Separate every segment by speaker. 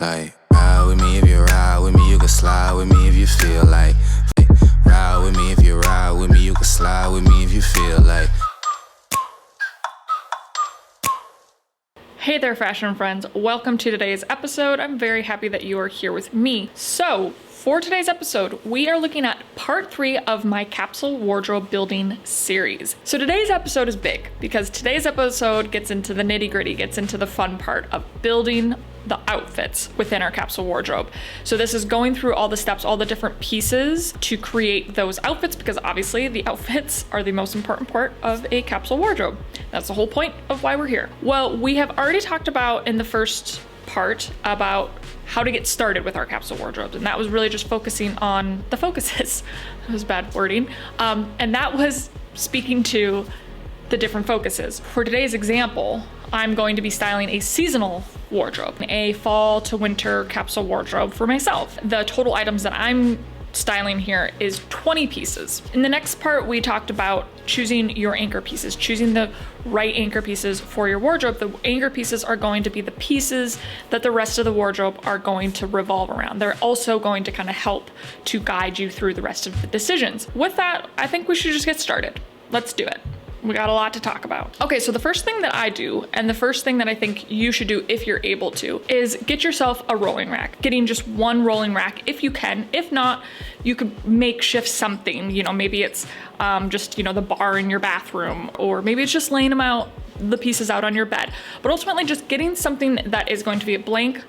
Speaker 1: Like, ride with me if you ride with me, you can slide with me if you feel like. Ride with me if you ride with me, you can slide with me if you feel like.
Speaker 2: Hey there, fashion friends. Welcome to today's episode. I'm very happy that you are here with me. So, for today's episode, we are looking at part 3 of my capsule wardrobe building series. So today's episode is big because today's episode gets into the nitty-gritty, gets into the fun part of building the outfits within our capsule wardrobe. So this is going through all the steps, all the different pieces to create those outfits, because obviously the outfits are the most important part of a capsule wardrobe. That's the whole point of why we're here. Well, we have already talked about in the first part about how to get started with our capsule wardrobes, and that was really just focusing on the focuses. That was bad wording. And that was speaking to the different focuses. For today's example, I'm going to be styling a seasonal wardrobe, a fall to winter capsule wardrobe for myself. The total items that I'm styling here is 20 pieces. In the next part, we talked about choosing your anchor pieces, choosing the right anchor pieces for your wardrobe. The anchor pieces are going to be the pieces that the rest of the wardrobe are going to revolve around. They're also going to kind of help to guide you through the rest of the decisions. With that, I think we should just get started. Let's do it. We got a lot to talk about. Okay, so the first thing that I do, and the first thing that I think you should do if you're able to, is get yourself a rolling rack. Getting just one rolling rack if you can. If not, you could makeshift something. You know, maybe it's just, you know, the bar in your bathroom, or maybe it's just laying the pieces out on your bed. But ultimately just getting something that is going to be a blank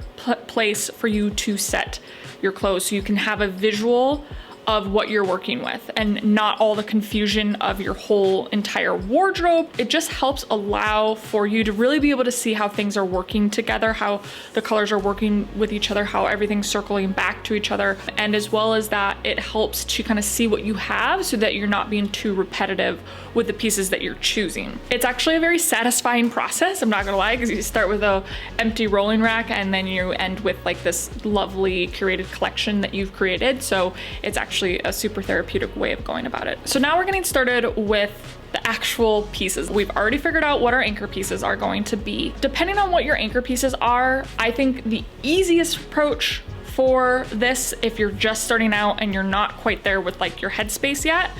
Speaker 2: place for you to set your clothes so you can have a visual of what you're working with and not all the confusion of your whole entire wardrobe. It just helps allow for you to really be able to see how things are working together, how the colors are working with each other, how everything's circling back to each other. And as well as that, it helps to kind of see what you have so that you're not being too repetitive with the pieces that you're choosing. It's actually a very satisfying process, I'm not gonna lie, because you start with a empty rolling rack and then you end with like this lovely curated collection that you've created. So it's actually a super therapeutic way of going about it. So now we're getting started with the actual pieces. We've already figured out what our anchor pieces are going to be. Depending on what your anchor pieces are, I think the easiest approach for this, if you're just starting out and you're not quite there with like your headspace yet,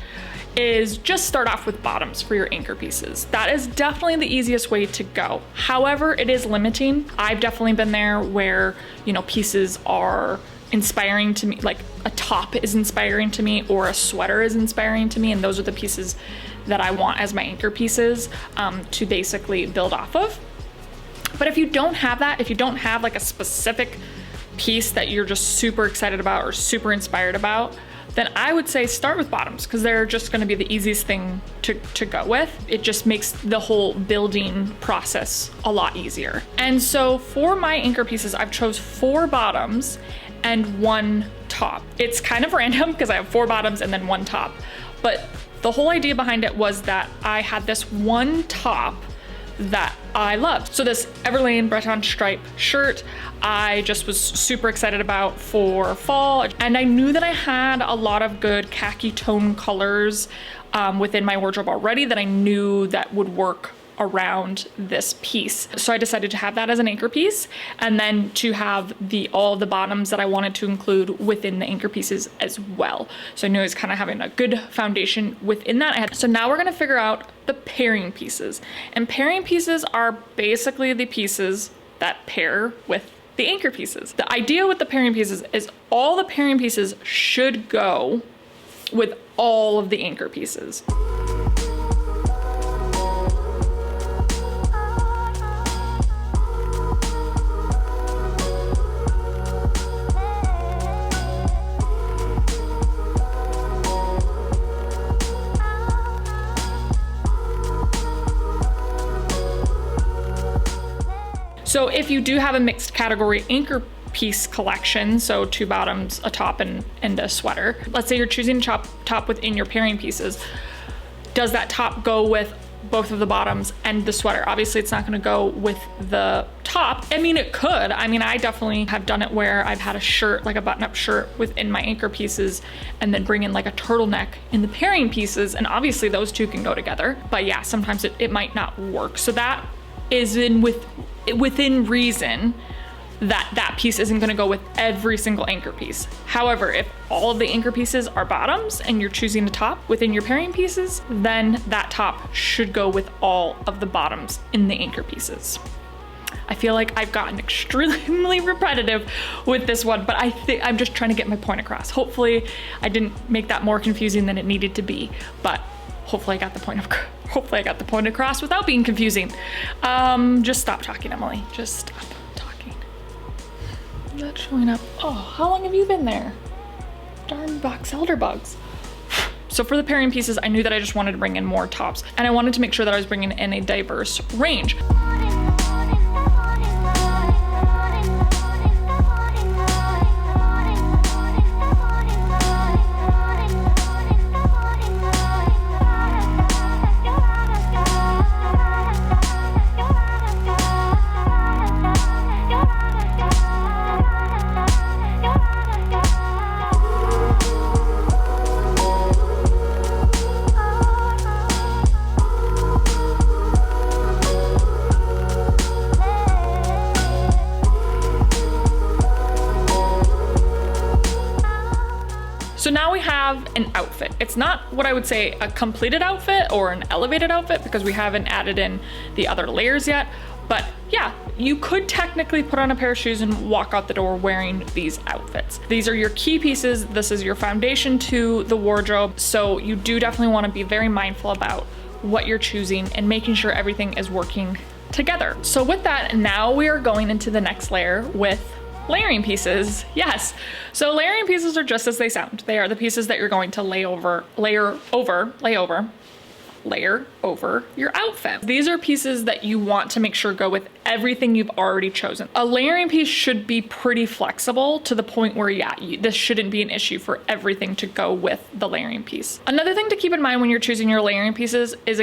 Speaker 2: is just start off with bottoms for your anchor pieces. That is definitely the easiest way to go. However, it is limiting. I've definitely been there where, you know, pieces are inspiring to me, like a top is inspiring to me or a sweater is inspiring to me, and those are the pieces that I want as my anchor pieces to basically build off of. But if you don't have that, if you don't have like a specific piece that you're just super excited about or super inspired about, then I would say start with bottoms, because they're just going to be the easiest thing to go with. It just makes the whole building process a lot easier. And so for my anchor pieces, I've chose 4 bottoms and 1 top. It's kind of random because I have 4 bottoms and then 1 top, but the whole idea behind it was that I had this one top that I loved. So this Everlane Breton stripe shirt, I just was super excited about for fall. And I knew that I had a lot of good khaki tone colors within my wardrobe already that I knew that would work around this piece. So I decided to have that as an anchor piece, and then to have all the bottoms that I wanted to include within the anchor pieces as well. So I knew I was kind of having a good foundation within that. So now we're gonna figure out the pairing pieces. And pairing pieces are basically the pieces that pair with the anchor pieces. The idea with the pairing pieces is all the pairing pieces should go with all of the anchor pieces. So if you do have a mixed category anchor piece collection, so 2 bottoms, a top, and a sweater, let's say you're choosing a top within your pairing pieces, does that top go with both of the bottoms and the sweater? Obviously it's not going to go with the top. I mean, it could. I mean, I definitely have done it where I've had a shirt, like a button-up shirt within my anchor pieces, and then bring in like a turtleneck in the pairing pieces, and obviously those two can go together. But yeah, sometimes it might not work. So that is within reason that piece isn't gonna go with every single anchor piece. However, if all of the anchor pieces are bottoms and you're choosing a top within your pairing pieces, then that top should go with all of the bottoms in the anchor pieces. I feel like I've gotten extremely repetitive with this one, but I think I'm just trying to get my point across. Hopefully I didn't make that more confusing than it needed to be, but hopefully I got the point across without being confusing. Just stop talking, Emily. Just stop talking. That's showing up. Oh, how long have you been there? Darn box elder bugs. So for the pairing pieces, I knew that I just wanted to bring in more tops, and I wanted to make sure that I was bringing in a diverse range. So now we have an outfit. It's not what I would say a completed outfit or an elevated outfit because we haven't added in the other layers yet. But yeah, you could technically put on a pair of shoes and walk out the door wearing these outfits. These are your key pieces. This is your foundation to the wardrobe. So you do definitely want to be very mindful about what you're choosing and making sure everything is working together. So with that, now we are going into the next layer with layering pieces. Yes. So layering pieces are just as they sound. They are the pieces that you're going to layer over your outfit. These are pieces that you want to make sure go with everything you've already chosen. A layering piece should be pretty flexible to the point where, yeah, this shouldn't be an issue for everything to go with the layering piece. Another thing to keep in mind when you're choosing your layering pieces is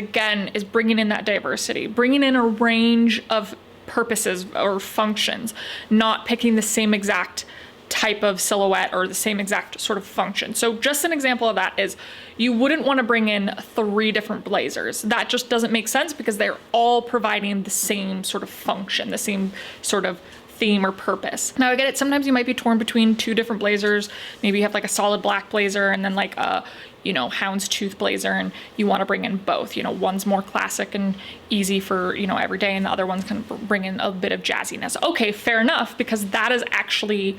Speaker 2: bringing in that diversity, bringing in a range of purposes or functions, not picking the same exact type of silhouette or the same exact sort of function. So just an example of that is you wouldn't want to bring in 3 different blazers. That just doesn't make sense because they're all providing the same sort of function, the same sort of theme or purpose. Now I get it, sometimes you might be torn between 2 different blazers. Maybe you have like a solid black blazer and then like a, houndstooth blazer, and you want to bring in both. One's more classic and easy for, every day, and the other one's can bring in a bit of jazziness. Okay, fair enough, because that is actually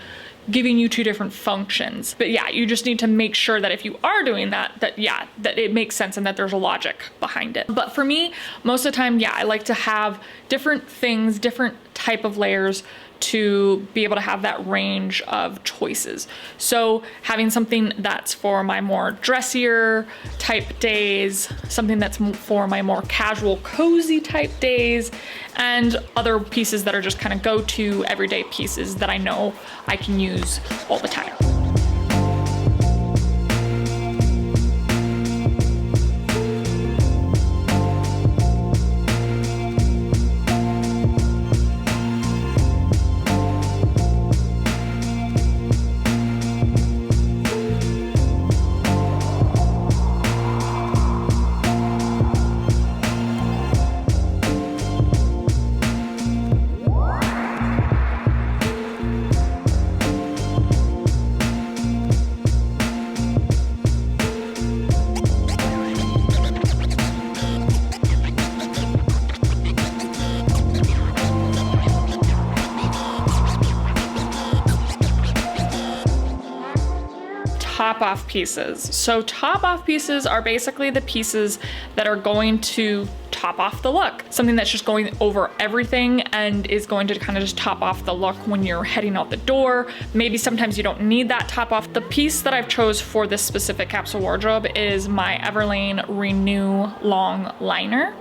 Speaker 2: giving you 2 different functions. But yeah, you just need to make sure that if you are doing that it makes sense and that there's a logic behind it. But for me, most of the time, yeah, I like to have different things, different type of layers to be able to have that range of choices. So having something that's for my more dressier type days, something that's for my more casual, cozy type days, and other pieces that are just kind of go-to everyday pieces that I know I can use all the time. Top off pieces. So top off pieces are basically the pieces that are going to top off the look. Something that's just going over everything and is going to kind of just top off the look when you're heading out the door. Maybe sometimes you don't need that top off. The piece that I've chose for this specific capsule wardrobe is my Everlane Renew Long Liner.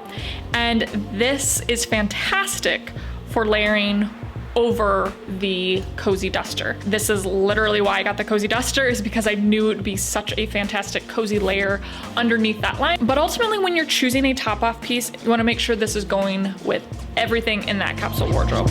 Speaker 2: And this is fantastic for layering over the cozy duster. This is literally why I got the cozy duster, is because I knew it would be such a fantastic cozy layer underneath that line. But ultimately, when you're choosing a top off piece, you wanna make sure this is going with everything in that capsule wardrobe.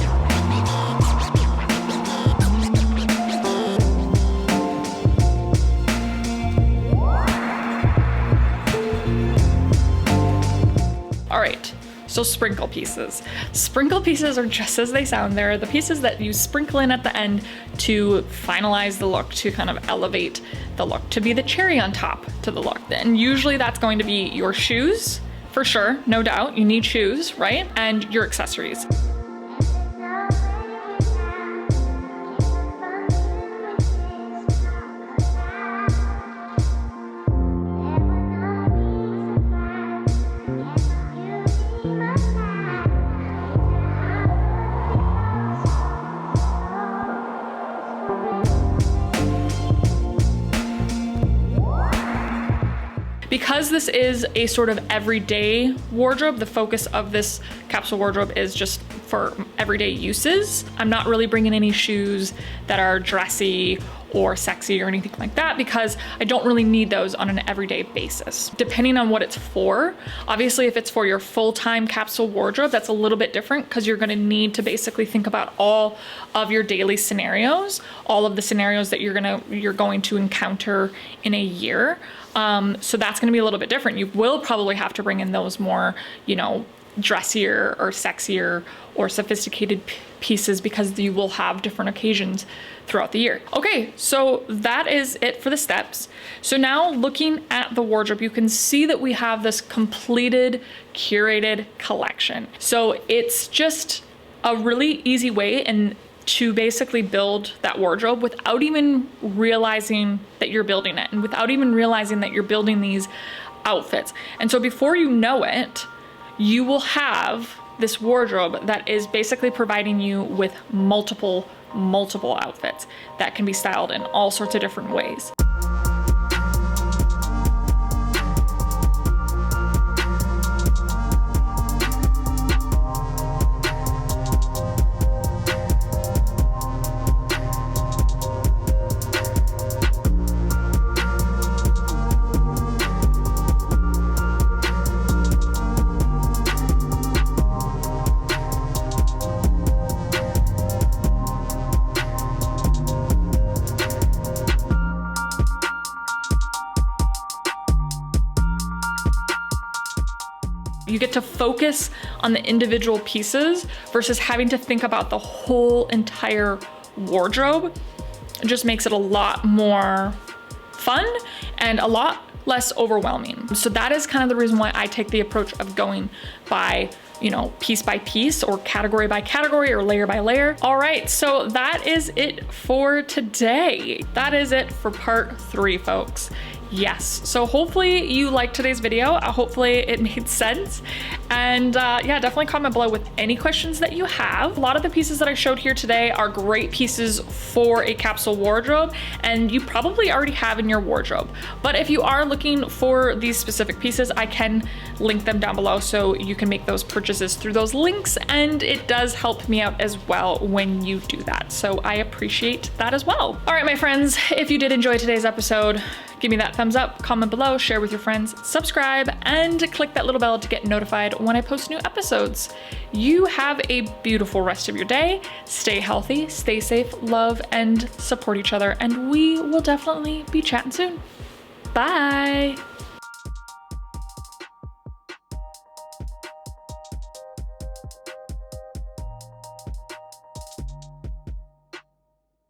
Speaker 2: All right. So sprinkle pieces. Sprinkle pieces are just as they sound. They're the pieces that you sprinkle in at the end to finalize the look, to kind of elevate the look, to be the cherry on top to the look. And usually that's going to be your shoes, for sure, no doubt. You need shoes, right? And your accessories. Because this is a sort of everyday wardrobe, the focus of this capsule wardrobe is just for everyday uses. I'm not really bringing any shoes that are dressy or sexy or anything like that because I don't really need those on an everyday basis. Depending on what it's for, obviously if it's for your full-time capsule wardrobe, that's a little bit different because you're gonna need to basically think about all of your daily scenarios, all of the scenarios that you're going to encounter in a year. So that's gonna be a little bit different. You will probably have to bring in those more, you know, dressier or sexier or sophisticated pieces because you will have different occasions throughout the year. Okay, so that is it for the steps. So now looking at the wardrobe, you can see that we have this completed, curated collection. So it's just a really easy way to basically build that wardrobe without even realizing that you're building it and without even realizing that you're building these outfits. And so before you know it, you will have this wardrobe that is basically providing you with multiple outfits that can be styled in all sorts of different ways. You get to focus on the individual pieces versus having to think about the whole entire wardrobe. It just makes it a lot more fun and a lot less overwhelming. So that is kind of the reason why I take the approach of going by, you know, piece by piece or category by category or layer by layer. All right, so that is it for today. That is it for part 3, folks. Yes, so hopefully you liked today's video. Hopefully it made sense. And yeah, definitely comment below with any questions that you have. A lot of the pieces that I showed here today are great pieces for a capsule wardrobe, and you probably already have in your wardrobe. But if you are looking for these specific pieces, I can link them down below so you can make those purchases through those links, and it does help me out as well when you do that. So I appreciate that as well. All right, my friends, if you did enjoy today's episode, give me that thumbs up, comment below, share with your friends, subscribe, and click that little bell to get notified when I post new episodes. You have a beautiful rest of your day. Stay healthy, stay safe, love, and support each other. And we will definitely be chatting soon. Bye.